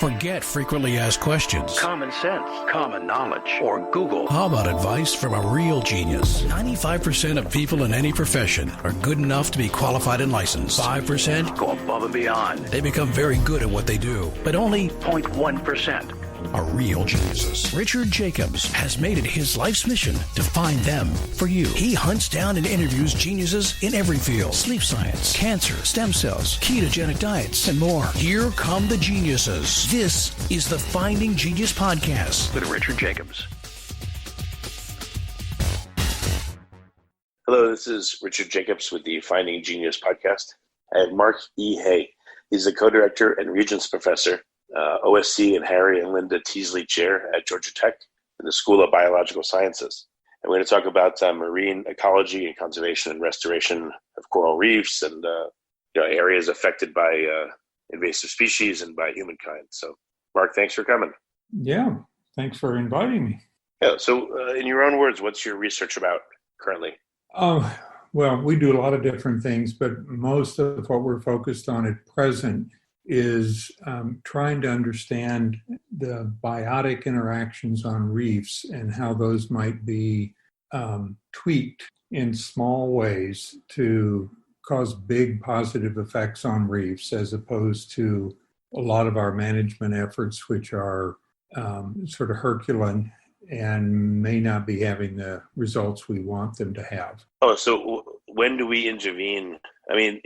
Forget frequently asked questions. Common sense, common knowledge, or Google. How about advice from a real genius? 95% of people in any profession are good enough to be qualified and licensed. 5% go above and beyond. They become very good at what they do, but only 0.1% are real geniuses. Richard Jacobs has made it his life's mission to find them for you. He hunts down and interviews geniuses in every field: sleep science, cancer, stem cells, ketogenic diets, and more. Here come the geniuses. This is the Finding Genius Podcast with Richard Jacobs. Hello, this is Richard Jacobs with the Finding Genius Podcast. I have Mark E. Hay. He's the co-director and Regents Professor, OSC and Harry and Linda Teasley Chair at Georgia Tech in the School of Biological Sciences. And we're going to talk about marine ecology and conservation and restoration of coral reefs and areas affected by invasive species and by humankind. So, Mark, thanks for coming. Yeah, thanks for inviting me. Yeah. So, in your own words, what's your research about currently? Well, we do a lot of different things, but most of what we're focused on at present is trying to understand the biotic interactions on reefs and how those might be tweaked in small ways to cause big positive effects on reefs, as opposed to a lot of our management efforts, which are sort of Herculean and may not be having the results we want them to have. Oh, so when do we intervene? I mean,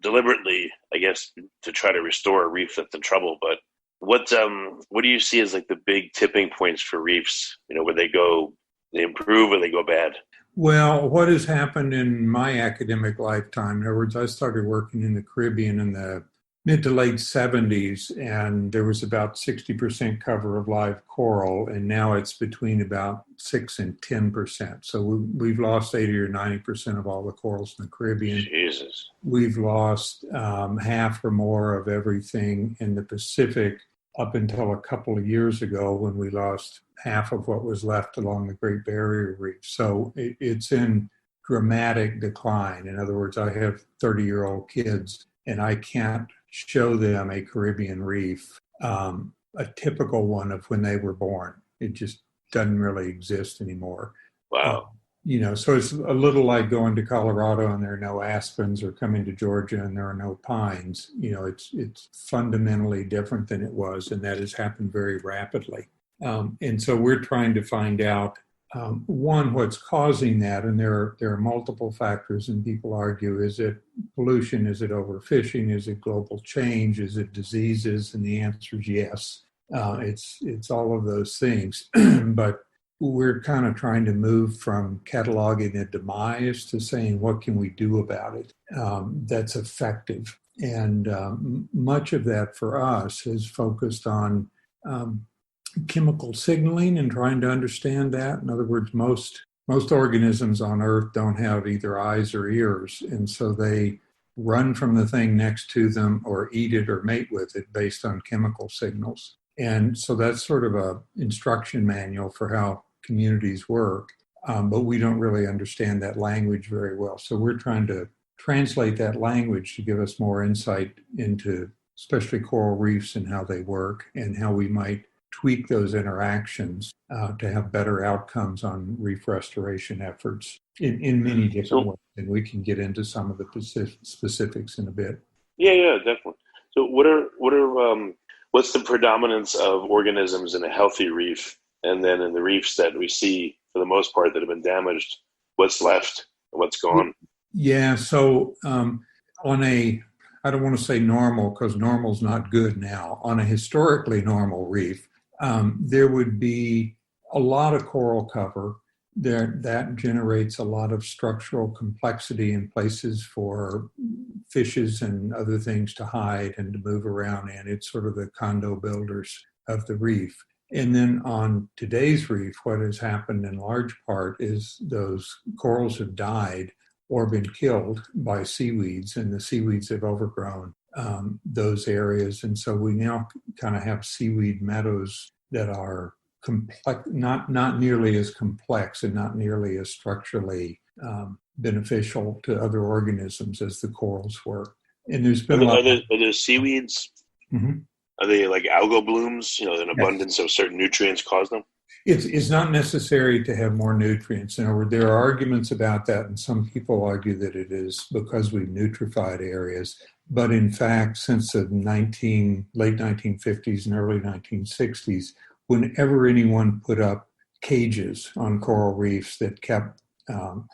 deliberately, I guess, to try to restore a reef that's in trouble. But what do you see as like the big tipping points for reefs? Where they improve or they go bad? Well, what has happened in my academic lifetime, in other words, I started working in the Caribbean in the mid to late 70s, and there was about 60% cover of live coral, and now it's between about 6 and 10%. So we've lost 80 or 90% of all the corals in the Caribbean. Jesus. We've lost half or more of everything in the Pacific up until a couple of years ago, when we lost half of what was left along the Great Barrier Reef. So it's in dramatic decline. In other words, I have 30-year-old kids, and I can't show them a Caribbean reef, a typical one of when they were born. It just doesn't really exist anymore. Wow. So it's a little like going to Colorado and there are no aspens, or coming to Georgia and there are no pines. It's fundamentally different than it was, and that has happened very rapidly. And so we're trying to find out, one, what's causing that, and there are multiple factors, and people argue, is it pollution, is it overfishing, is it global change, is it diseases? And the answer is yes. It's all of those things. But we're kind of trying to move from cataloging a demise to saying, what can we do about it that's effective? And much of that for us is focused on chemical signaling and trying to understand that. In other words, most organisms on Earth don't have either eyes or ears, and so they run from the thing next to them or eat it or mate with it based on chemical signals. And so that's sort of a instruction manual for how communities work, but we don't really understand that language very well. So we're trying to translate that language to give us more insight into especially coral reefs and how they work, and how we might tweak those interactions to have better outcomes on reef restoration efforts in many different ways. And we can get into some of the specifics in a bit. Yeah, definitely. So what's the predominance of organisms in a healthy reef, and then in the reefs that we see for the most part that have been damaged, what's left and what's gone? Yeah, so on a, I don't want to say normal, because normal's not good now. On a historically normal reef, there would be a lot of coral cover. That generates a lot of structural complexity in places for fishes and other things to hide and to move around in. It's sort of the condo builders of the reef. And then on today's reef, what has happened in large part is those corals have died or been killed by seaweeds, and the seaweeds have overgrown those areas. And so we now kind of have seaweed meadows that are complex, not nearly as complex and not nearly as structurally beneficial to other organisms as the corals were. And there's been are there seaweeds? Mm-hmm. Are they like algal blooms? An Yes. abundance of certain nutrients cause them? It's not necessary to have more nutrients. In other words, there are arguments about that, and some people argue that it is because we've nutrified areas. But in fact, since the late 1950s and early 1960s, whenever anyone put up cages on coral reefs that kept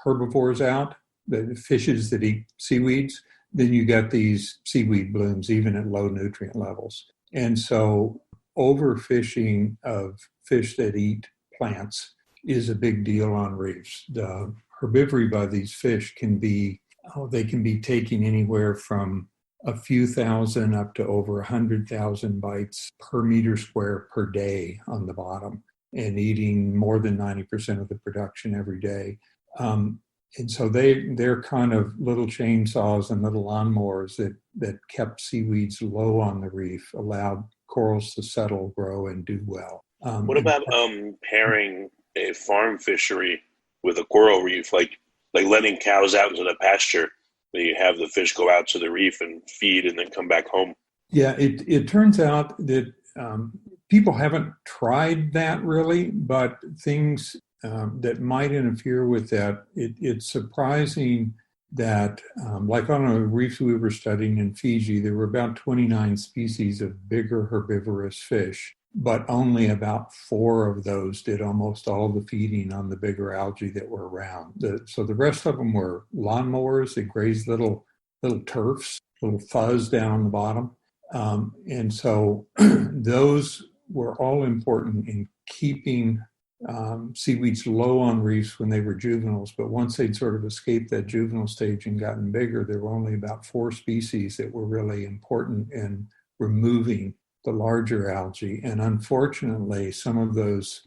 herbivores out, the fishes that eat seaweeds, then you got these seaweed blooms, even at low nutrient levels. And so overfishing of fish that eat plants is a big deal on reefs. The herbivory by these fish can be taking anywhere from a few thousand up to over 100,000 bites per meter square per day on the bottom, and eating more than 90% of the production every day. And so they're kind of little chainsaws and little lawnmowers that kept seaweeds low on the reef, allowed corals to settle, grow, and do well. What about pairing a farm fishery with a coral reef, like letting cows out into the pasture? Where you have the fish go out to the reef and feed and then come back home. Yeah, it turns out that people haven't tried that really, but things that might interfere with that, it's surprising that, like on a reef we were studying in Fiji, there were about 29 species of bigger herbivorous fish, but only about 4 of those did almost all the feeding on the bigger algae that were around. So the rest of them were lawnmowers. They grazed little turfs, little fuzz down on the bottom. And so those were all important in keeping seaweeds low on reefs when they were juveniles. But once they'd sort of escaped that juvenile stage and gotten bigger, there were only about 4 species that were really important in removing the larger algae. And unfortunately,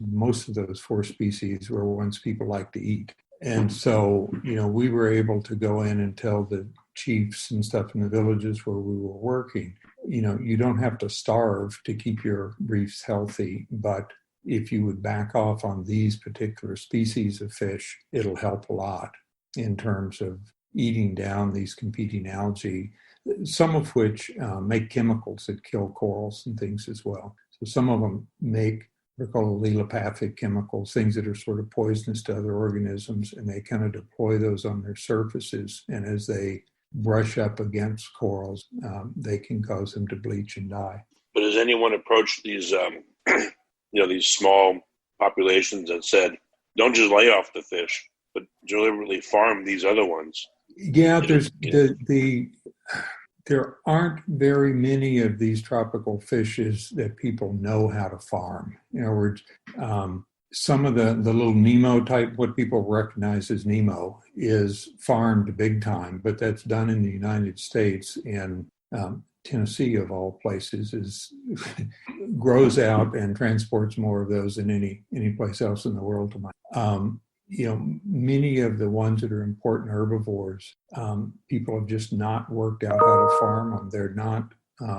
most of those 4 species were ones people like to eat. And so, we were able to go in and tell the chiefs and stuff in the villages where we were working, you don't have to starve to keep your reefs healthy, but if you would back off on these particular species of fish, it'll help a lot in terms of eating down these competing algae, some of which make chemicals that kill corals and things as well. So some of them make what are called allelopathic chemicals, things that are sort of poisonous to other organisms, and they kind of deploy those on their surfaces. And as they brush up against corals, they can cause them to bleach and die. But has anyone approached these, these small populations and said, don't just lay off the fish, but deliberately farm these other ones? Yeah, there aren't very many of these tropical fishes that people know how to farm. In other words, some of the little Nemo type, what people recognize as Nemo, is farmed big time, but that's done in the United States, and Tennessee, of all places, grows out and transports more of those than any place else in the world to mine. Many of the ones that are important herbivores, people have just not worked out how to farm them. They're not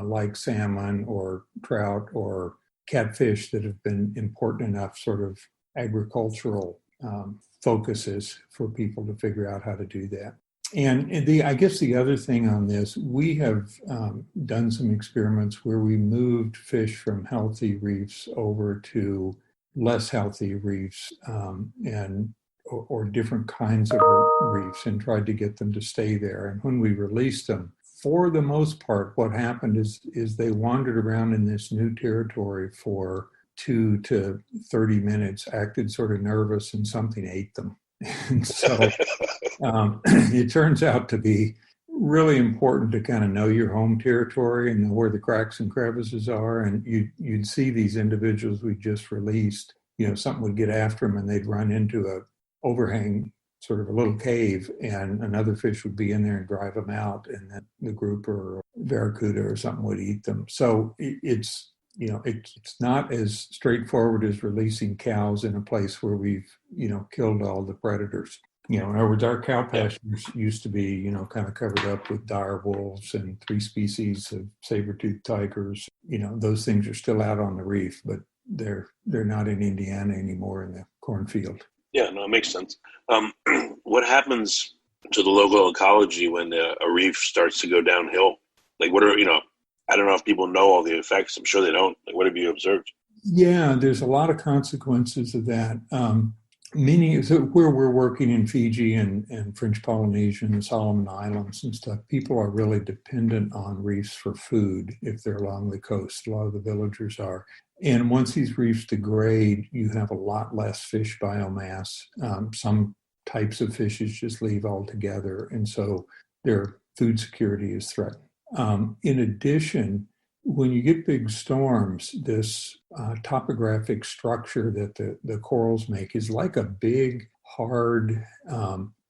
like salmon or trout or catfish that have been important enough sort of agricultural focuses for people to figure out how to do that. And I guess the other thing on this, we have done some experiments where we moved fish from healthy reefs over to less healthy reefs or different kinds of reefs, and tried to get them to stay there. And when we released them, for the most part, what happened is they wandered around in this new territory for 2 to 30 minutes, acted sort of nervous, and something ate them. And so it turns out to be really important to kind of know your home territory and know where the cracks and crevices are. And you'd see these individuals we just released, something would get after them and they'd run into a overhang, sort of a little cave, and another fish would be in there and drive them out, and then the grouper or barracuda or something would eat them. So it's not as straightforward as releasing cows in a place where we've, killed all the predators. In other words, our cow pastures used to be, kind of covered up with dire wolves and 3 species of saber-toothed tigers. Those things are still out on the reef, but they're not in Indiana anymore in the cornfield. Yeah, no, it makes sense. What happens to the local ecology when a reef starts to go downhill? Like, what are, I don't know if people know all the effects. I'm sure they don't. Like, what have you observed? Yeah, there's a lot of consequences of that. So where we're working in Fiji and French Polynesia and the Solomon Islands and stuff, people are really dependent on reefs for food if they're along the coast. A lot of the villagers are. And once these reefs degrade, you have a lot less fish biomass. Some types of fishes just leave altogether. And so their food security is threatened. In addition, when you get big storms, this topographic structure that the corals make is like a big, hard,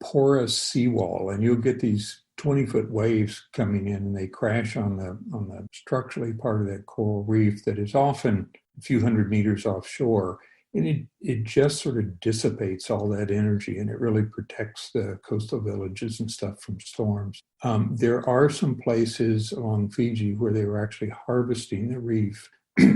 porous seawall, and you'll get these 20-foot waves coming in, and they crash on the structurally part of that coral reef that is often a few hundred meters offshore, and it just sort of dissipates all that energy, and it really protects the coastal villages and stuff from storms. There are some places along Fiji where they were actually harvesting the reef,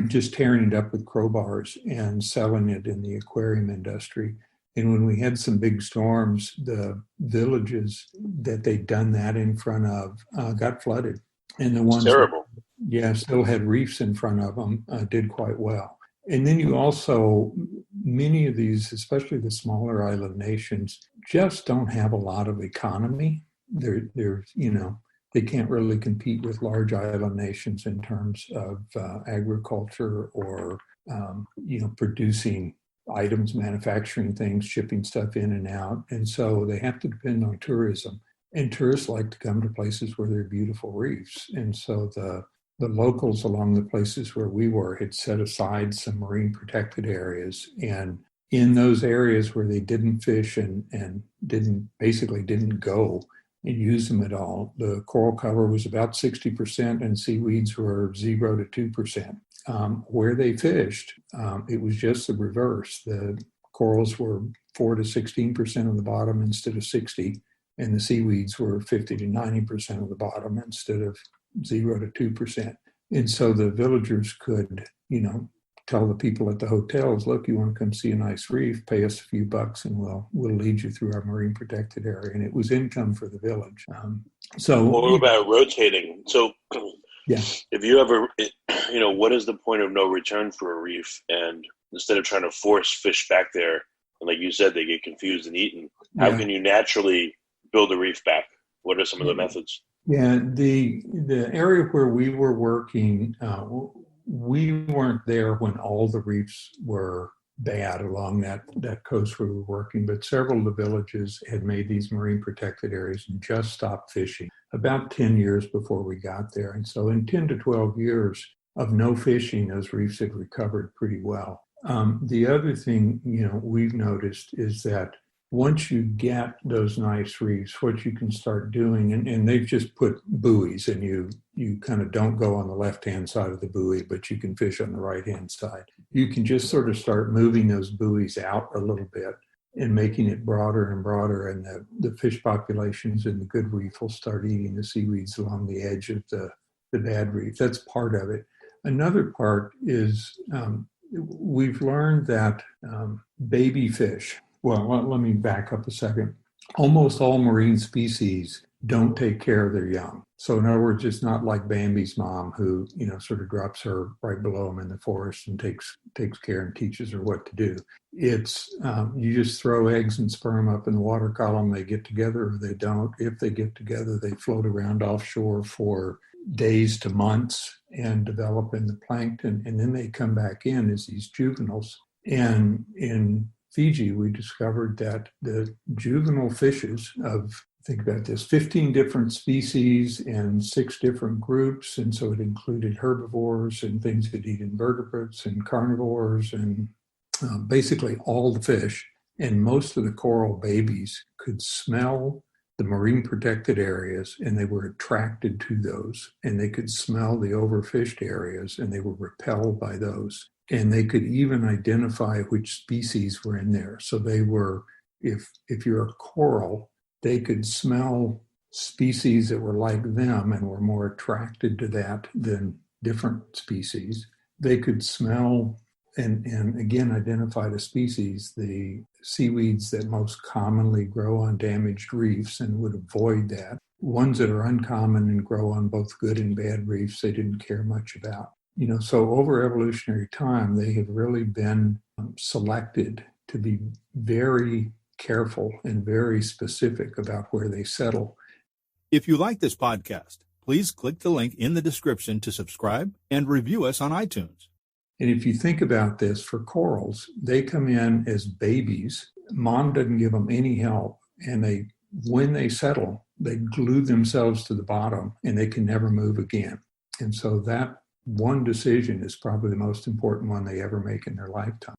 just tearing it up with crowbars and selling it in the aquarium industry. And when we had some big storms, the villages that they'd done that in front of got flooded. And the ones terrible. that still had reefs in front of them did quite well. And then you also, many of these, especially the smaller island nations, just don't have a lot of economy. They're they can't really compete with large island nations in terms of agriculture or, producing items, manufacturing things, shipping stuff in and out. And so they have to depend on tourism. And tourists like to come to places where there are beautiful reefs. And so the locals along the places where we were had set aside some marine protected areas. And in those areas where they didn't fish and didn't go and use them at all, the coral cover was about 60% and seaweeds were 0 to 2%. Where they fished, it was just the reverse. The corals were 4 to 16% of the bottom instead of 60, and the seaweeds were 50 to 90% of the bottom instead of 0 to 2%. And so the villagers could, tell the people at the hotels, look, you want to come see a nice reef, pay us a few bucks and we'll lead you through our marine protected area. And it was income for the village. What about rotating? So yeah, if you ever, what is the point of no return for a reef? And instead of trying to force fish back there, and like you said, they get confused and eaten, how can you naturally build a reef back? What are some of the methods? Yeah, the area where we were working, we weren't there when all the reefs were bad along that coast where we were working, but several of the villages had made these marine protected areas and just stopped fishing about 10 years before we got there. And so in 10 to 12 years of no fishing, those reefs had recovered pretty well. The other thing, we've noticed is that once you get those nice reefs, what you can start doing, and they've just put buoys, and you kind of don't go on the left-hand side of the buoy, but you can fish on the right-hand side. You can just sort of start moving those buoys out a little bit and making it broader and broader, and the fish populations in the good reef will start eating the seaweeds along the edge of the bad reef. That's part of it. Another part is we've learned that baby fish, let me back up a second. Almost all marine species don't take care of their young. So in other words, it's not like Bambi's mom who, sort of drops her right below him in the forest and takes care and teaches her what to do. It's, you just throw eggs and sperm up in the water column, they get together or they don't. If they get together, they float around offshore for days to months and develop in the plankton. And then they come back in as these juveniles. And in Fiji, we discovered that the juvenile fishes think about this, 15 different species and 6 different groups. And so it included herbivores and things that eat invertebrates and carnivores and basically all the fish. And most of the coral babies could smell the marine protected areas and they were attracted to those. And they could smell the overfished areas and they were repelled by those. And they could even identify which species were in there. So they were, if you're a coral, they could smell species that were like them and were more attracted to that than different species. They could smell and again identify the species, the seaweeds that most commonly grow on damaged reefs, and would avoid that. ones that are uncommon and grow on both good and bad reefs, they didn't care much about. So over evolutionary time, they have really been selected to be very careful and very specific about where they settle. If you like this podcast, please click the link in the description to subscribe and review us on iTunes. And if you think about this, for corals, they come in as babies. Mom doesn't give them any help. And when they settle, they glue themselves to the bottom and they can never move again. And so that one decision is probably the most important one they ever make in their lifetime.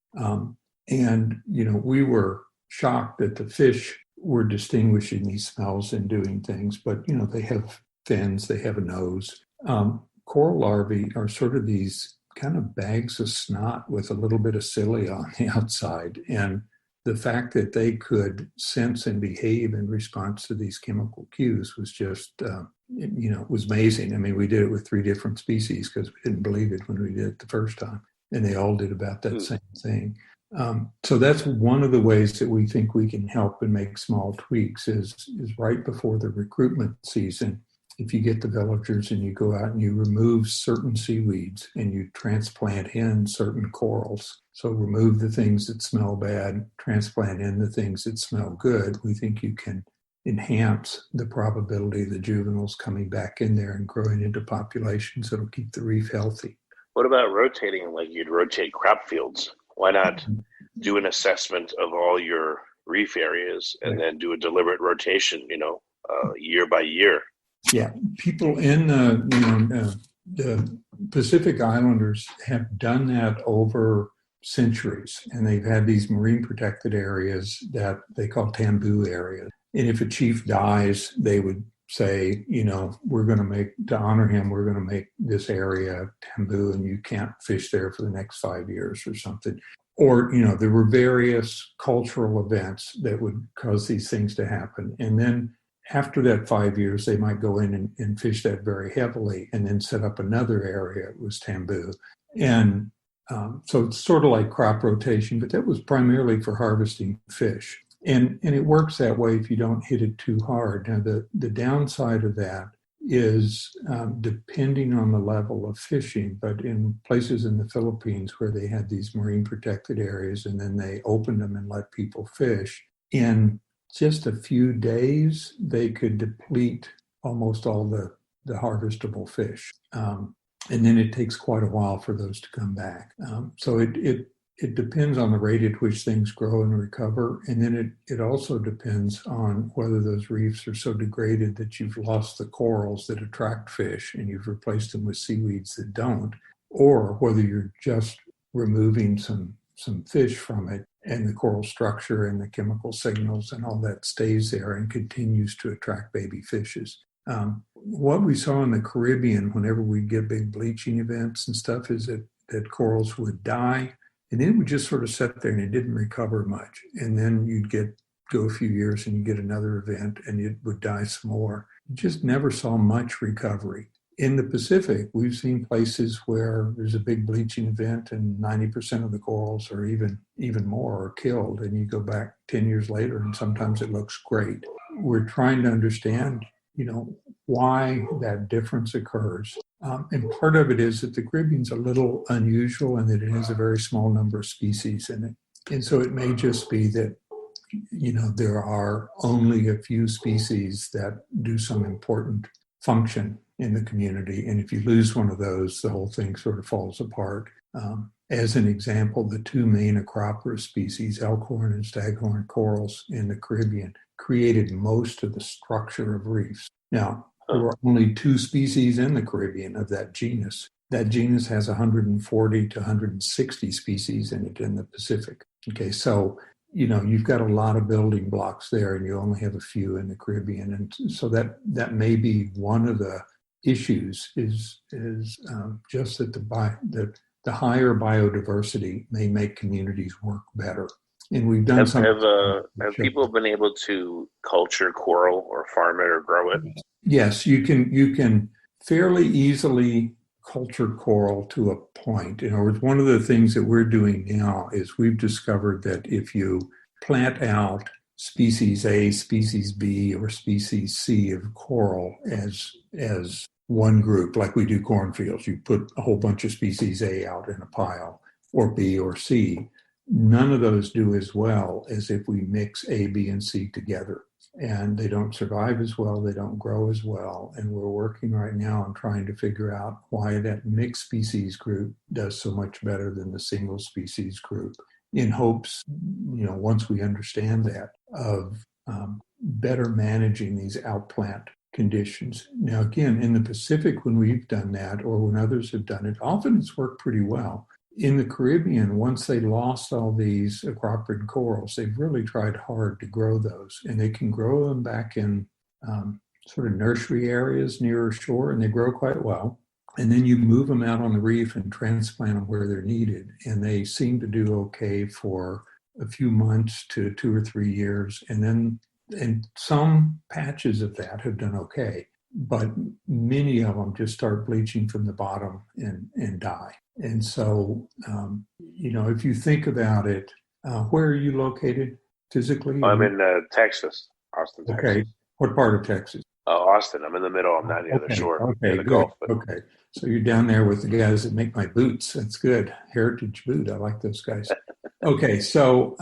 We were shocked that the fish were distinguishing these smells and doing things, but, they have fins, they have a nose. Coral larvae are sort of these kind of bags of snot with a little bit of cilia on the outside. And the fact that they could sense and behave in response to these chemical cues was just, was amazing. I mean, we did it with 3 different species because we didn't believe it when we did it the first time. And they all did about that same thing. So that's one of the ways that we think we can help and make small tweaks is right before the recruitment season. If you get the villagers and you go out and you remove certain seaweeds and you transplant in certain corals, so remove the things that smell bad, transplant in the things that smell good, we think you can enhance the probability of the juveniles coming back in there and growing into populations that'll keep the reef healthy. What about rotating, like you'd rotate crop fields? Why not do an assessment of all your reef areas and then do a deliberate rotation, year by year? Yeah, people in the Pacific Islanders have done that over centuries, and they've had these marine protected areas that they call taboo areas. And if a chief dies, they would say, we're going to honor him, we're going to make this area taboo, and you can't fish there for the next 5 years or something. Or, there were various cultural events that would cause these things to happen. And then after that 5 years, they might go in and fish that very heavily and then set up another area that was taboo. And so it's sort of like crop rotation, but that was primarily for harvesting fish. And it works that way if you don't hit it too hard. Now, the downside of that is depending on the level of fishing, but in places in the Philippines where they had these marine protected areas and then they opened them and let people fish, in just a few days, they could deplete almost all the harvestable fish. And then it takes quite a while for those to come back. So it depends on the rate at which things grow and recover. And then it also depends on whether those reefs are so degraded that you've lost the corals that attract fish and you've replaced them with seaweeds that don't, or whether you're just removing some fish from it and the coral structure and the chemical signals and all that stays there and continues to attract baby fishes. What we saw in the Caribbean whenever we get big bleaching events and stuff is that corals would die and then it would just sort of sit there and it didn't recover much. And then you'd go a few years and you get another event and it would die some more. You just never saw much recovery. In the Pacific, we've seen places where there's a big bleaching event and 90% of the corals or even more are killed. And you go back 10 years later and sometimes it looks great. We're trying to understand, why that difference occurs. And part of it is that the Caribbean's a little unusual and that it has a very small number of species in it. And so it may just be that, there are only a few species that do some important function in the community. And if you lose one of those, the whole thing sort of falls apart. As an example, the 2 main acroporous species, elkhorn and staghorn corals in the Caribbean, created most of the structure of reefs. Now, there were only 2 species in the Caribbean of that genus. That genus has 140 to 160 species in it in the Pacific. Okay, so, you've got a lot of building blocks there and you only have a few in the Caribbean. And so that may be one of the issues is just that the higher biodiversity may make communities work better. And we've done have people been able to culture coral or farm it or grow it? Yes, you can fairly easily culture coral to a point. In other words, one of the things that we're doing now is we've discovered that if you plant out species A, species B, or species C of coral as one group, like we do cornfields. You put a whole bunch of species A out in a pile, or B or C. None of those do as well as if we mix A, B, and C together. And they don't survive as well, they don't grow as well. And we're working right now on trying to figure out why that mixed species group does so much better than the single species group, in hopes, once we understand that, of better managing these outplant conditions. Now, again, in the Pacific, when we've done that, or when others have done it, often it's worked pretty well. In the Caribbean, once they lost all these acroprid corals, they've really tried hard to grow those, and they can grow them back in sort of nursery areas nearer shore, and they grow quite well. And then you move them out on the reef and transplant them where they're needed, and they seem to do okay for a few months to 2 or 3 years, and some patches of that have done okay, but many of them just start bleaching from the bottom and die. And so, if you think about it, where are you located physically? I'm in Texas, Austin, Texas. Okay. What part of Texas? Austin. I'm in the middle. I'm not near the shore. Okay, near the good. Gulf, but... Okay. So you're down there with the guys that make my boots. That's good. Heritage boot. I like those guys. Okay. So,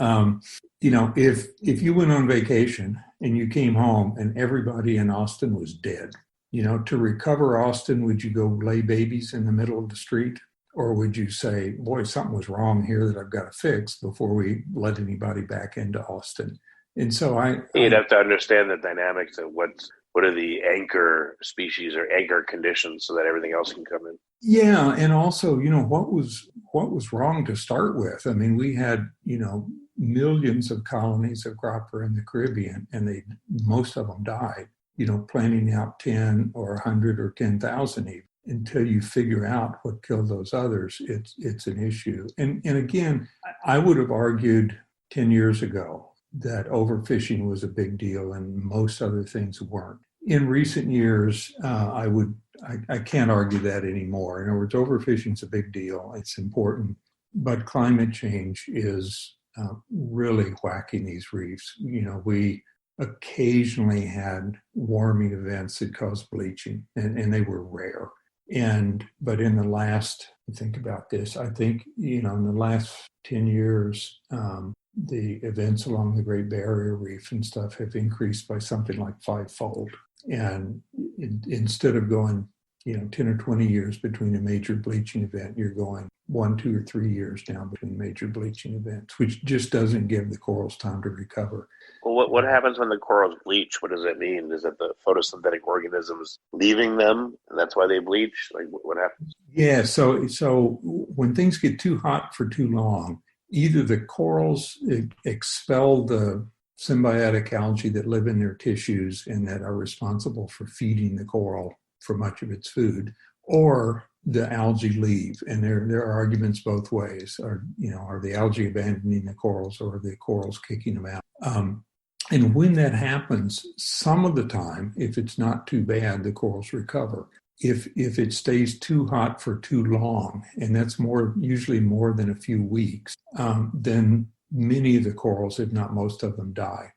if you went on vacation and you came home and everybody in Austin was dead, to recover Austin, would you go lay babies in the middle of the street? Or would you say, boy, something was wrong here that I've got to fix before we let anybody back into Austin? And so you'd have to understand the dynamics of what are the anchor species or anchor conditions so that everything else can come in. Yeah, and also, what was wrong to start with? I mean, we had, millions of colonies of gropper in the Caribbean, and most of them died, planting out 10 or 100 or 10,000 even. Until you figure out what killed those others, it's an issue. And again, I would have argued 10 years ago that overfishing was a big deal and most other things weren't. In recent years, I can't argue that anymore. In other words, overfishing is a big deal. It's important, but climate change is really whacking these reefs. We occasionally had warming events that caused bleaching, and they were rare. But in the last, think about this, I think, in the last 10 years, the events along the Great Barrier Reef and stuff have increased by something like 5-fold. And instead of going, 10 or 20 years between a major bleaching event, you're going 1, 2, or 3 years now between major bleaching events, which just doesn't give the corals time to recover. Well, what happens when the corals bleach? What does that mean? Is it the photosynthetic organisms leaving them, and that's why they bleach? Like, what happens? Yeah, so when things get too hot for too long, either the corals expel the symbiotic algae that live in their tissues and that are responsible for feeding the coral for much of its food, or the algae leave. And there are arguments both ways. Are the algae abandoning the corals, or are the corals kicking them out? And when that happens, some of the time, if it's not too bad, the corals recover. If it stays too hot for too long, and that's usually more than a few weeks, then many of the corals, if not most of them, die.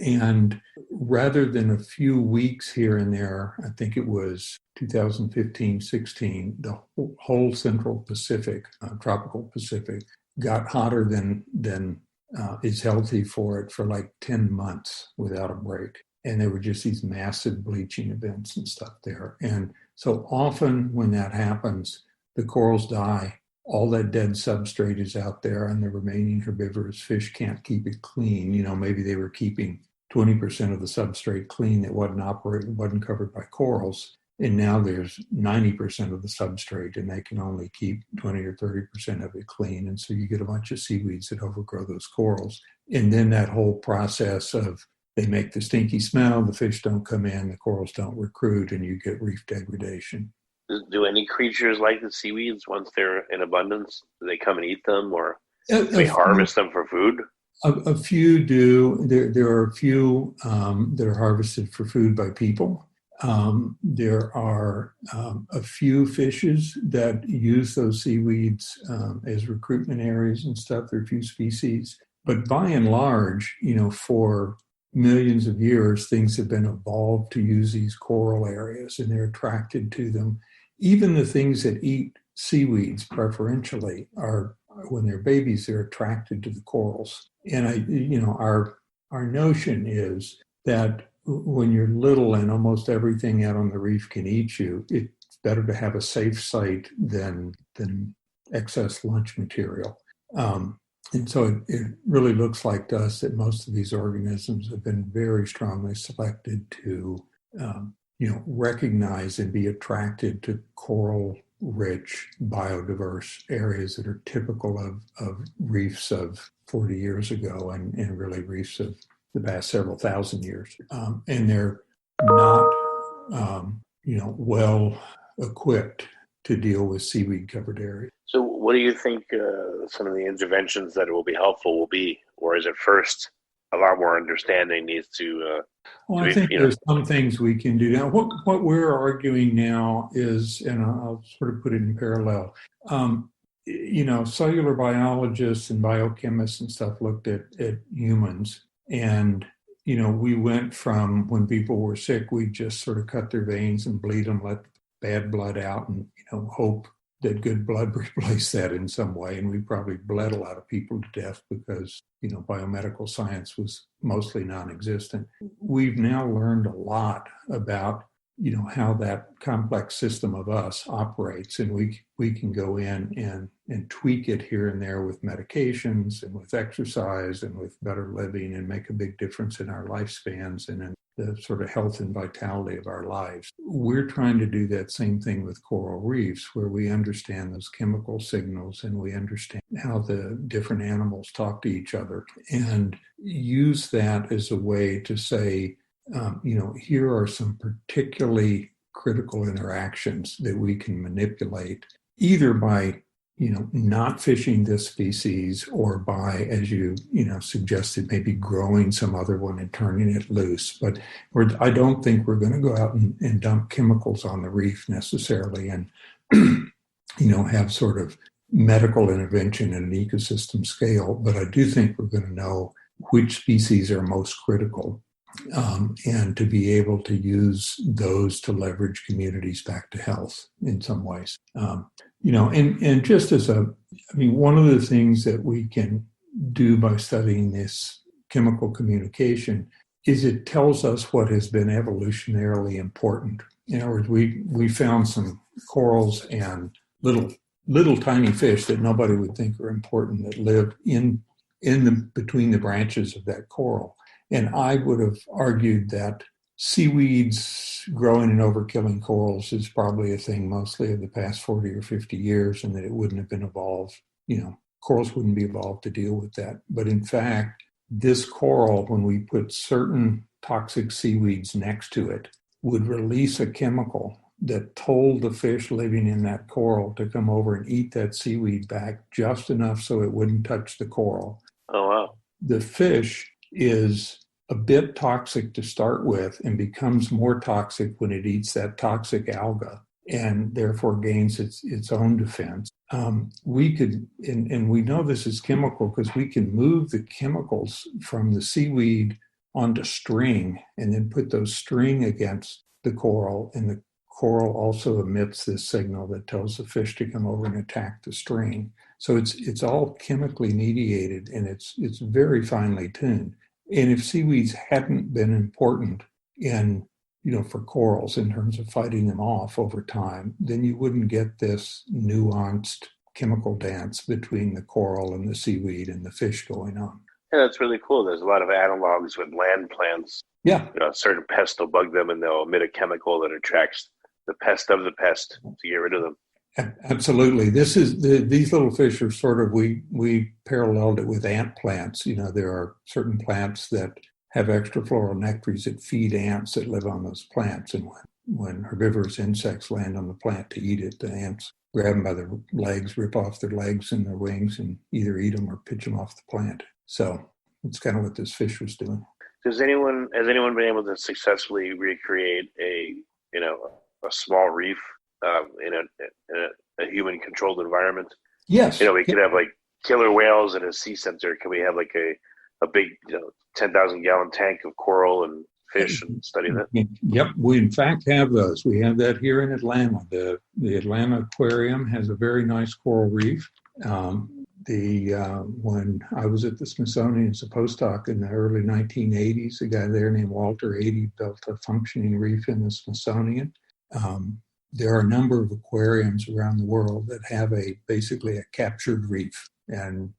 And rather than a few weeks here and there, I think it was 2015-16, the whole Central Pacific, tropical Pacific, got hotter than is healthy for it for like 10 months without a break. And there were just these massive bleaching events and stuff there. And so often when that happens, the corals die. All that dead substrate is out there, and the remaining herbivorous fish can't keep it clean. Maybe they were keeping 20% of the substrate clean that wasn't covered by corals. And now there's 90% of the substrate, and they can only keep 20 or 30% of it clean. And so you get a bunch of seaweeds that overgrow those corals. And then that whole process of they make the stinky smell, the fish don't come in, the corals don't recruit, and you get reef degradation. Do any creatures like the seaweeds once they're in abundance? Do they come and eat them, or do they harvest them for food? A few do. There are a few that are harvested for food by people. There are a few fishes that use those seaweeds as recruitment areas and stuff. There are a few species. But by and large, for millions of years, things have been evolved to use these coral areas, and they're attracted to them. Even the things that eat seaweeds preferentially are, when they're babies, they're attracted to the corals. And our notion is that when you're little and almost everything out on the reef can eat you, it's better to have a safe site than excess lunch material. And so it really looks like to us that most of these organisms have been very strongly selected to, recognize and be attracted to coral-rich, biodiverse areas that are typical of reefs of 40 years ago and really reefs of the past several thousand years. And they're not, well equipped to deal with seaweed-covered areas. So what do you think some of the interventions that will be helpful will be? Or is it first a lot more understanding needs to... Well, I think there's some things we can do now. What we're arguing now is, and I'll sort of put it in parallel, cellular biologists and biochemists and stuff looked at humans, and we went from when people were sick, we just sort of cut their veins and bleed them, let bad blood out, and hope that good blood replaced that in some way. And we probably bled a lot of people to death because biomedical science was mostly non-existent. We've now learned a lot about how that complex system of us operates, and we can go in and tweak it here and there with medications and with exercise and with better living and make a big difference in our lifespans and in the sort of health and vitality of our lives. We're trying to do that same thing with coral reefs, where we understand those chemical signals and we understand how the different animals talk to each other, and use that as a way to say, here are some particularly critical interactions that we can manipulate, either by not fishing this species, or by, as you suggested, maybe growing some other one and turning it loose. But I don't think we're going to go out and dump chemicals on the reef necessarily, and have sort of medical intervention at an ecosystem scale. But I do think we're going to know which species are most critical, and to be able to use those to leverage communities back to health in some ways. And just as one of the things that we can do by studying this chemical communication is it tells us what has been evolutionarily important. In other words, we found some corals and little tiny fish that nobody would think are important that live between the branches of that coral. And I would have argued that seaweeds growing and overkilling corals is probably a thing mostly of the past 40 or 50 years, and that it wouldn't have been evolved. Corals wouldn't be evolved to deal with that. But in fact, this coral, when we put certain toxic seaweeds next to it, would release a chemical that told the fish living in that coral to come over and eat that seaweed back just enough so it wouldn't touch the coral. Oh, wow. The fish is a bit toxic to start with and becomes more toxic when it eats that toxic alga and therefore gains its own defense. We could, and we know this is chemical because we can move the chemicals from the seaweed onto string and then put those string against the coral, and the coral also emits this signal that tells the fish to come over and attack the string. So it's all chemically mediated, and it's very finely tuned. And if seaweeds hadn't been important for corals in terms of fighting them off over time, then you wouldn't get this nuanced chemical dance between the coral and the seaweed and the fish going on. Yeah, that's really cool. There's a lot of analogs with land plants. Yeah. A certain pest will bug them and they'll emit a chemical that attracts the pest of the pest to get rid of them. Absolutely. These little fish are sort of, we paralleled it with ant plants. There are certain plants that have extrafloral nectaries that feed ants that live on those plants. And when herbivorous insects land on the plant to eat it, the ants grab them by their legs, rip off their legs and their wings, and either eat them or pitch them off the plant. So it's kind of what this fish was doing. Has anyone been able to successfully recreate a small reef in a human-controlled environment? Yes. We could have like killer whales in a sea center. Can we have like a a big 10,000 gallon tank of coral and fish and study that? Yep, we in fact have those. We have that here in Atlanta. The Atlanta Aquarium has a very nice coral reef. When I was at the Smithsonian as a postdoc in the early 1980s, a guy there named Walter Adey built a functioning reef in the Smithsonian. There are a number of aquariums around the world that have basically a captured reef, and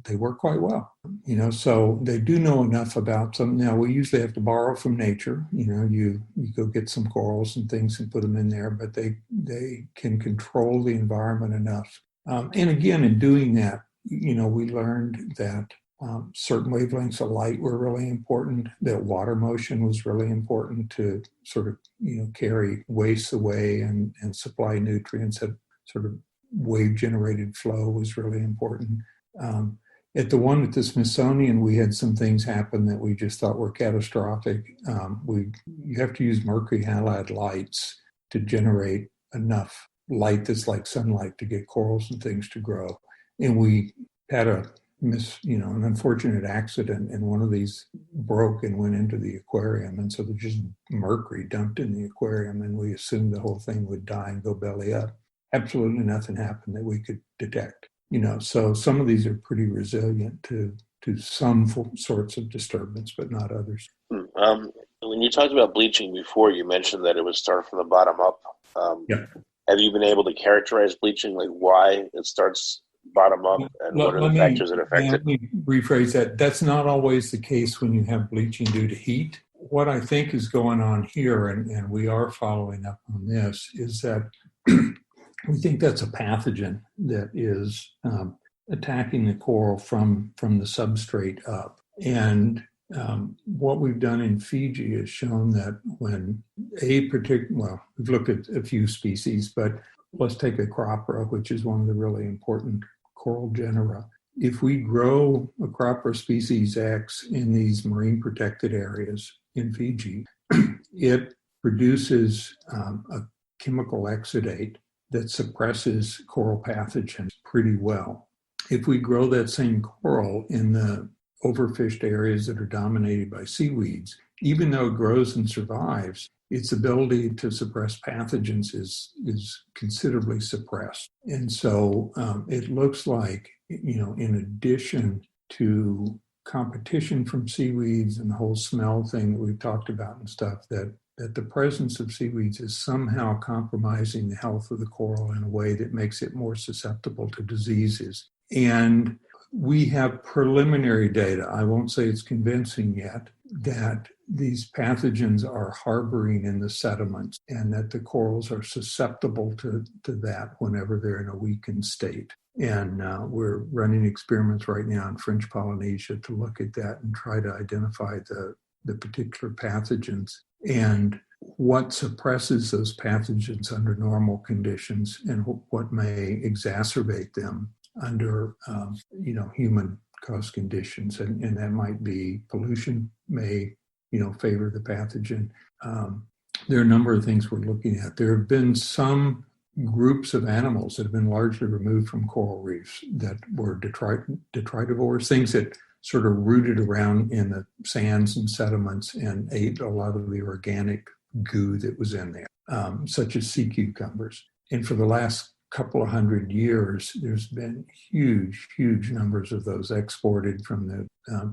they work quite well. So they do know enough about them. Now, we usually have to borrow from nature. You go get some corals and things and put them in there, but they can control the environment enough. And again, in doing that, we learned that certain wavelengths of light were really important, that water motion was really important to sort of, carry wastes away and supply nutrients. That sort of wave-generated flow was really important. At the one at the Smithsonian, we had some things happen that we just thought were catastrophic. You have to use mercury halide lights to generate enough light that's like sunlight to get corals and things to grow. And we had an unfortunate accident, and one of these broke and went into the aquarium. And so there's just mercury dumped in the aquarium, and we assumed the whole thing would die and go belly up. Absolutely nothing happened that we could detect. So some of these are pretty resilient to some sorts of disturbance, but not others. When you talked about bleaching before, you mentioned that it would start from the bottom up. Yeah. Have you been able to characterize bleaching, like why it starts bottom up and what are the factors that affect it? Let me rephrase that. That's not always the case when you have bleaching due to heat. What I think is going on here, and we are following up on this, is that we think that's a pathogen that is attacking the coral from the substrate up. And what we've done in Fiji is shown that when we've looked at a few species, but let's take Acropora, which is one of the really important coral genera. If we grow Acropora species X in these marine protected areas in Fiji, it produces a chemical exudate that suppresses coral pathogens pretty well. If we grow that same coral in the overfished areas that are dominated by seaweeds, even though it grows and survives, its ability to suppress pathogens is considerably suppressed. And so it looks like, in addition to competition from seaweeds and the whole smell thing that we've talked about and stuff, that the presence of seaweeds is somehow compromising the health of the coral in a way that makes it more susceptible to diseases. And we have preliminary data, I won't say it's convincing yet, that these pathogens are harboring in the sediments and that the corals are susceptible to that whenever they're in a weakened state. And we're running experiments right now in French Polynesia to look at that and try to identify the particular pathogens and what suppresses those pathogens under normal conditions and what may exacerbate them under human-caused conditions, and that might be pollution may favor the pathogen. There are a number of things we're looking at. There have been some groups of animals that have been largely removed from coral reefs that were detritivores, things that sort of rooted around in the sands and sediments and ate a lot of the organic goo that was in there, such as sea cucumbers. And for the last couple of 100 years, there's been huge numbers of those exported from the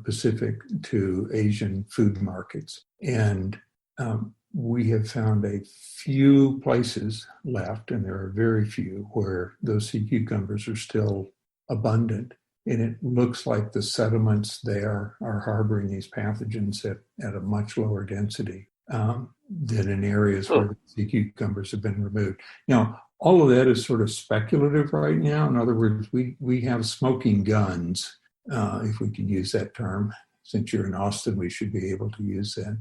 Pacific to Asian food markets. And we have found a few places left, and there are very few, where those sea cucumbers are still abundant. And it looks like the sediments there are harboring these pathogens at a much lower density than in areas where the sea cucumbers have been removed. Now, all of that is sort of speculative right now. In other words, we have smoking guns, if we can use that term. Since you're in Austin, we should be able to use that.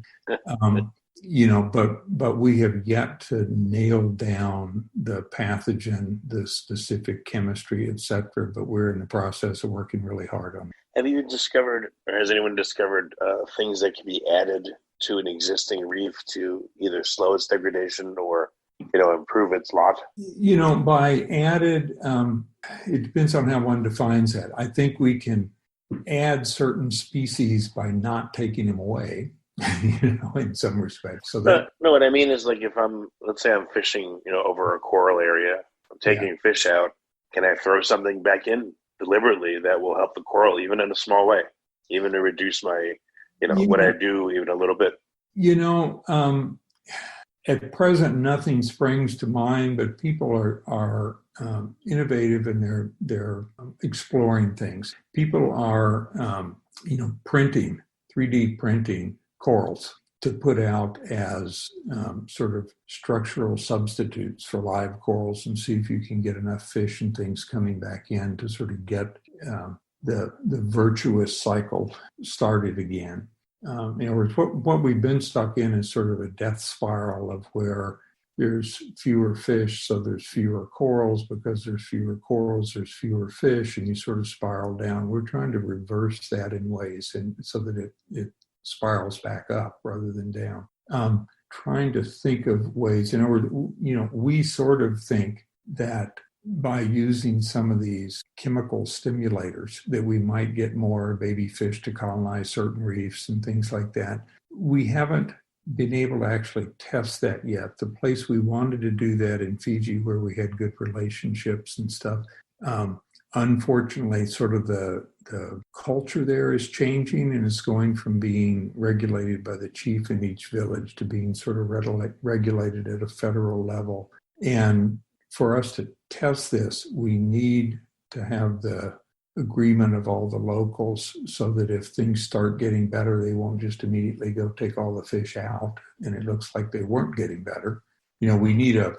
But we have yet to nail down the pathogen, the specific chemistry, et cetera. But we're in the process of working really hard on it. Have you discovered, or has anyone discovered things that can be added to an existing reef to either slow its degradation or improve its lot? By added, it depends on how one defines that. I think we can add certain species by not taking them away, in some respects. So no, what I mean is like if let's say I'm fishing, over a coral area, I'm taking fish out. Can I throw something back in deliberately that will help the coral, even in a small way, even to reduce my, what I do even a little bit? At present, nothing springs to mind, but people are innovative and they're exploring things. People are, printing, 3D printing corals to put out as sort of structural substitutes for live corals and see if you can get enough fish and things coming back in to sort of get the virtuous cycle started again. What we've been stuck in is sort of a death spiral of where there's fewer fish, so there's fewer corals. Because there's fewer corals, there's fewer fish, and you sort of spiral down. We're trying to reverse that in ways, and so that it spirals back up rather than down. Trying to think of ways, we sort of think that by using some of these chemical stimulators that we might get more baby fish to colonize certain reefs and things like that. We haven't been able to actually test that yet. The place we wanted to do that in Fiji, where we had good relationships and stuff, unfortunately, sort of the culture there is changing, and it's going from being regulated by the chief in each village to being sort of regulated at a federal level. And for us to test this, we need to have the agreement of all the locals so that if things start getting better, they won't just immediately go take all the fish out and it looks like they weren't getting better. We need a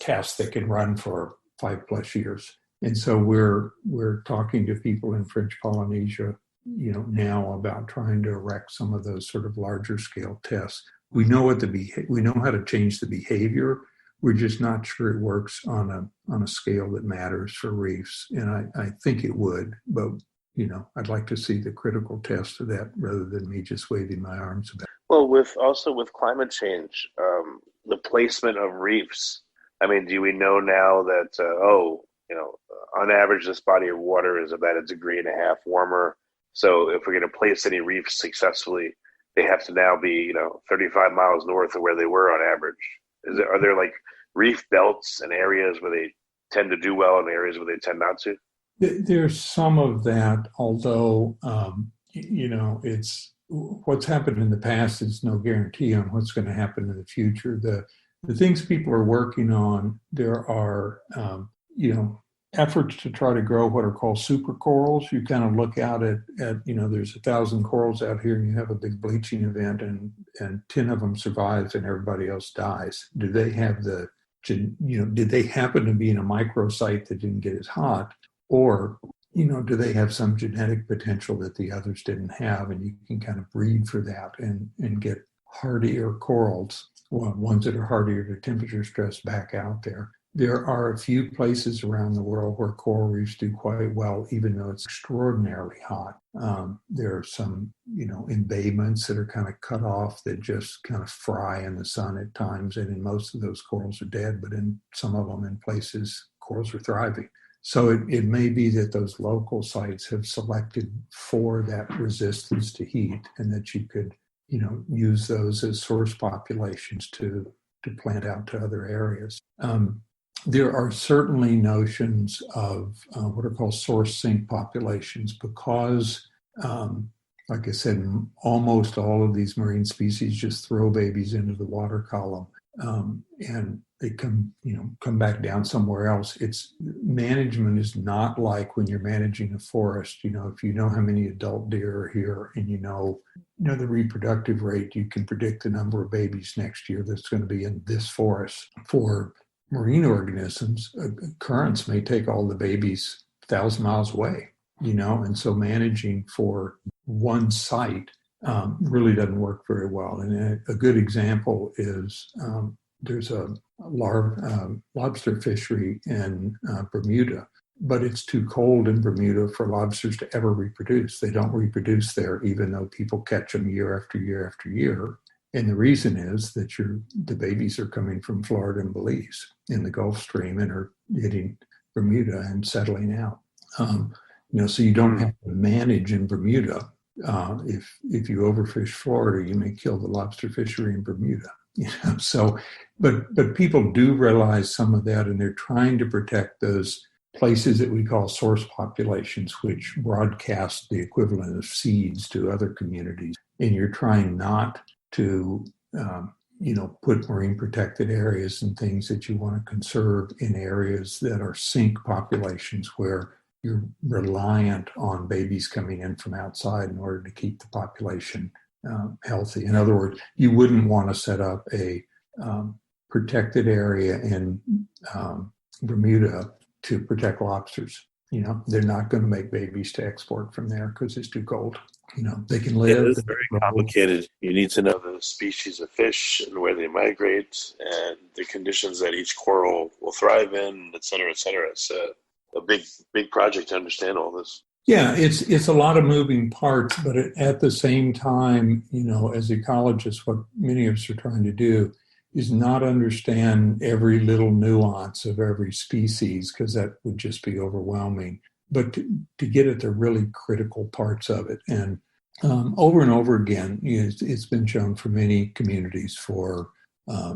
test that can run for 5+ years. And so we're talking to people in French Polynesia, now about trying to erect some of those sort of larger scale tests. We know we know how to change the behavior. We're just not sure it works on a scale that matters for reefs. And I think it would, but, I'd like to see the critical test of that rather than me just waving my arms about it. Well, with climate change, the placement of reefs, do we know now that, on average, this body of water is about 1.5 degrees warmer. So if we're going to place any reefs successfully, they have to now be, 35 miles north of where they were on average. Are there like reef belts and areas where they tend to do well and areas where they tend not to? There's some of that, although, it's what's happened in the past is no guarantee on what's going to happen in the future. The things people are working on, there are, efforts to try to grow what are called super corals. You kind of look out at there's 1,000 corals out here and you have a big bleaching event and 10 of them survive and everybody else dies. Do they have did they happen to be in a microsite that didn't get as hot? Or, do they have some genetic potential that the others didn't have? And you can kind of breed for that and get hardier corals, ones that are hardier to temperature stress back out there. There are a few places around the world where coral reefs do quite well, even though it's extraordinarily hot. There are some, embayments that are kind of cut off that just kind of fry in the sun at times. And in most of those, corals are dead, but in some of them, in places, corals are thriving. So it may be that those local sites have selected for that resistance to heat and that you could, use those as source populations to plant out to other areas. There are certainly notions of what are called source sink populations because, like I said, almost all of these marine species just throw babies into the water column and they come back down somewhere else. It's management is not like when you're managing a forest. If you know how many adult deer are here and you know the reproductive rate, you can predict the number of babies next year that's going to be in this forest. For marine organisms, currents may take all the babies 1,000 miles away, and so managing for one site really doesn't work very well. And a good example is there's a lobster fishery in Bermuda, but it's too cold in Bermuda for lobsters to ever reproduce. They don't reproduce there, even though people catch them year after year after year. And the reason is that the babies are coming from Florida and Belize in the Gulf Stream and are hitting Bermuda and settling out. So you don't have to manage in Bermuda. If you overfish Florida, you may kill the lobster fishery in Bermuda. So, but people do realize some of that, and they're trying to protect those places that we call source populations, which broadcast the equivalent of seeds to other communities. And you're trying not to, put marine protected areas and things that you want to conserve in areas that are sink populations where you're reliant on babies coming in from outside in order to keep the population healthy. In other words, you wouldn't want to set up a protected area in Bermuda to protect lobsters. They're not going to make babies to export from there because it's too cold. They can live. Yeah, it's very complicated. You need to know the species of fish and where they migrate and the conditions that each coral will thrive in, et cetera, et cetera. It's a big project to understand all this. Yeah, it's a lot of moving parts, but at the same time, as ecologists, what many of us are trying to do is not understand every little nuance of every species, because that would just be overwhelming, but to get at the really critical parts of it. And over and over again, it's been shown for many communities, for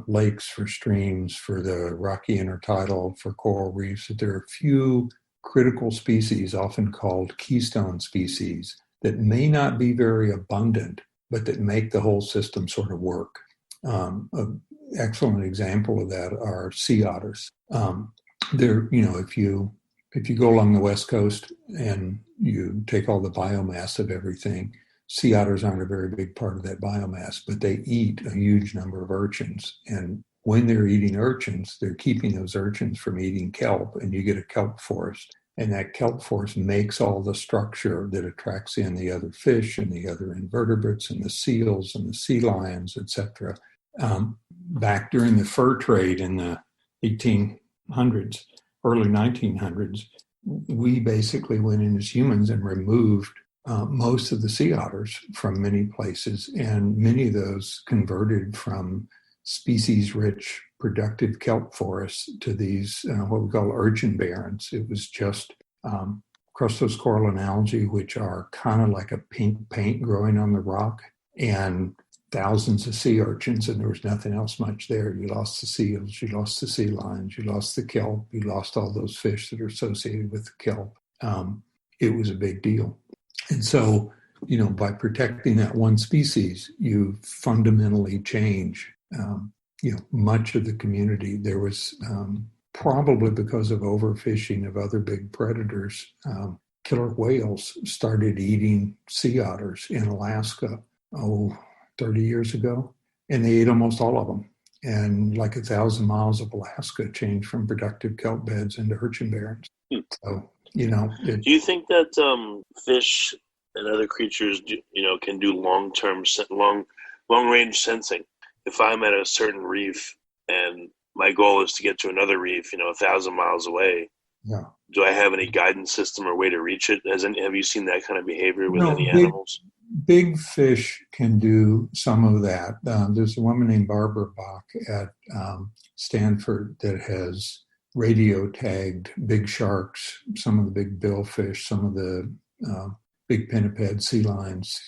lakes, for streams, for the rocky intertidal, for coral reefs, that there are few critical species, often called keystone species, that may not be very abundant, but that make the whole system sort of work. An excellent example of that are sea otters. If you go along the West Coast and you take all the biomass of everything, sea otters aren't a very big part of that biomass, but they eat a huge number of urchins. And when they're eating urchins, they're keeping those urchins from eating kelp, and you get a kelp forest. And that kelp forest makes all the structure that attracts in the other fish and the other invertebrates and the seals and the sea lions, etc. Back during the fur trade in the 1800s, early 1900s, we basically went in as humans and removed most of the sea otters from many places, and many of those converted from species-rich, productive kelp forests to these what we call urchin barrens. It was just crustose coral and algae, which are kind of like a pink paint growing on the rock, and thousands of sea urchins, and there was nothing else much there. You lost the seals, you lost the sea lions, you lost the kelp, you lost all those fish that are associated with the kelp. It was a big deal. And so, by protecting that one species, you fundamentally change, much of the community. There was probably because of overfishing of other big predators, killer whales started eating sea otters in Alaska, 30 years ago, and they ate almost all of them. And like 1,000 miles of Alaska changed from productive kelp beds into urchin barrens. So, do you think that fish and other creatures, can do long-range sensing? If I'm at a certain reef and my goal is to get to another reef, 1,000 miles away, do I have any guidance system or way to reach it? Have you seen that kind of behavior with any animals? Big fish can do some of that. There's a woman named Barbara Bach at Stanford that has radio tagged big sharks, some of the big billfish, some of the big pinniped, sea lions,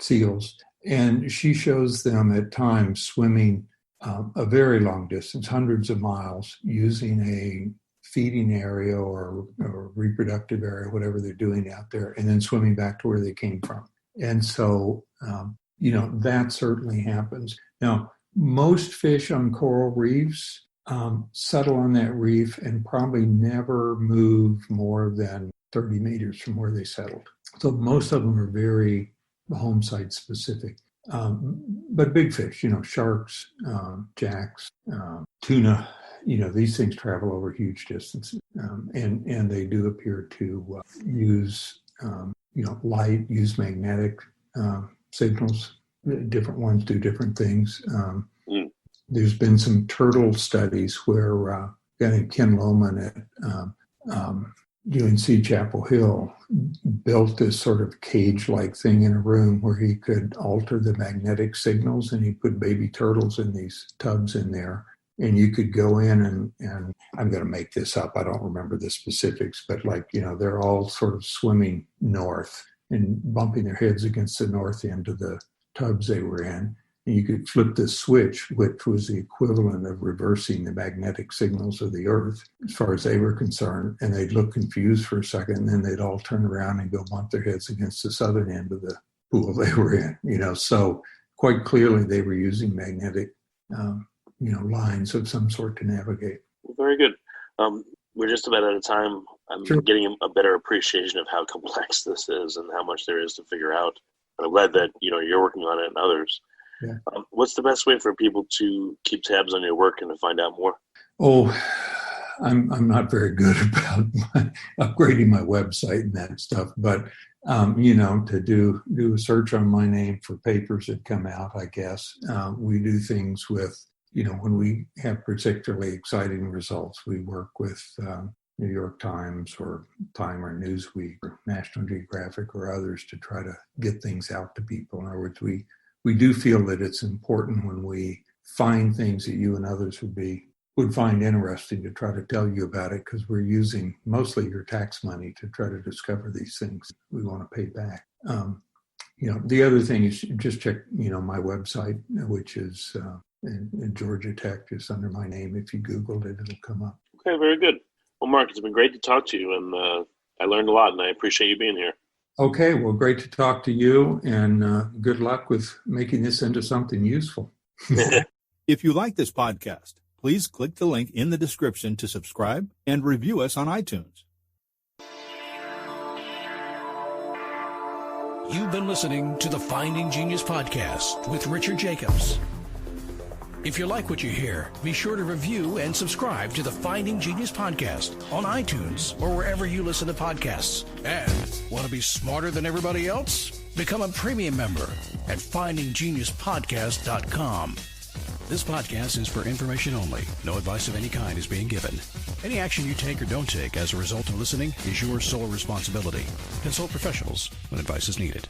seals. And she shows them at times swimming a very long distance, hundreds of miles, using a feeding area or reproductive area, whatever they're doing out there, and then swimming back to where they came from. And so, that certainly happens. Now, most fish on coral reefs settle on that reef and probably never move more than 30 meters from where they settled. So most of them are very home site specific. But big fish, sharks, jacks, tuna, these things travel over huge distances, and they do appear to use, light, use magnetic signals. Different ones do different things. There's been some turtle studies where a guy named Ken Lohman at UNC Chapel Hill built this sort of cage-like thing in a room where he could alter the magnetic signals, and he put baby turtles in these tubs in there and you could go in and I'm going to make this up. I don't remember the specifics, but they're all sort of swimming north and bumping their heads against the north end of the tubs they were in. And you could flip this switch, which was the equivalent of reversing the magnetic signals of the Earth as far as they were concerned. And they'd look confused for a second, and then they'd all turn around and go bump their heads against the southern end of the pool they were in. So quite clearly they were using magnetic, lines of some sort to navigate. Very good. We're just about out of time. I'm getting a better appreciation of how complex this is and how much there is to figure out. And I'm glad that, you're working on it and others. Yeah. What's the best way for people to keep tabs on your work and to find out more? Oh, I'm not very good about upgrading my website and that stuff, but to do a search on my name for papers that come out, I guess. We do things with, when we have particularly exciting results, we work with New York Times or Time or Newsweek or National Geographic or others to try to get things out to people. In other words, we do feel that it's important when we find things that you and others would find interesting to try to tell you about it, because we're using mostly your tax money to try to discover these things we want to pay back. The other thing is just check, my website, which is in Georgia Tech, just under my name. If you Googled it, it'll come up. Okay, very good. Well, Mark, it's been great to talk to you, and I learned a lot, and I appreciate you being here. Okay, well, great to talk to you, and good luck with making this into something useful. If you like this podcast, please click the link in the description to subscribe and review us on iTunes. You've been listening to the Finding Genius podcast with Richard Jacobs. If you like what you hear, be sure to review and subscribe to the Finding Genius podcast on iTunes or wherever you listen to podcasts. And want to be smarter than everybody else? Become a premium member at findinggeniuspodcast.com. This podcast is for information only. No advice of any kind is being given. Any action you take or don't take as a result of listening is your sole responsibility. Consult professionals when advice is needed.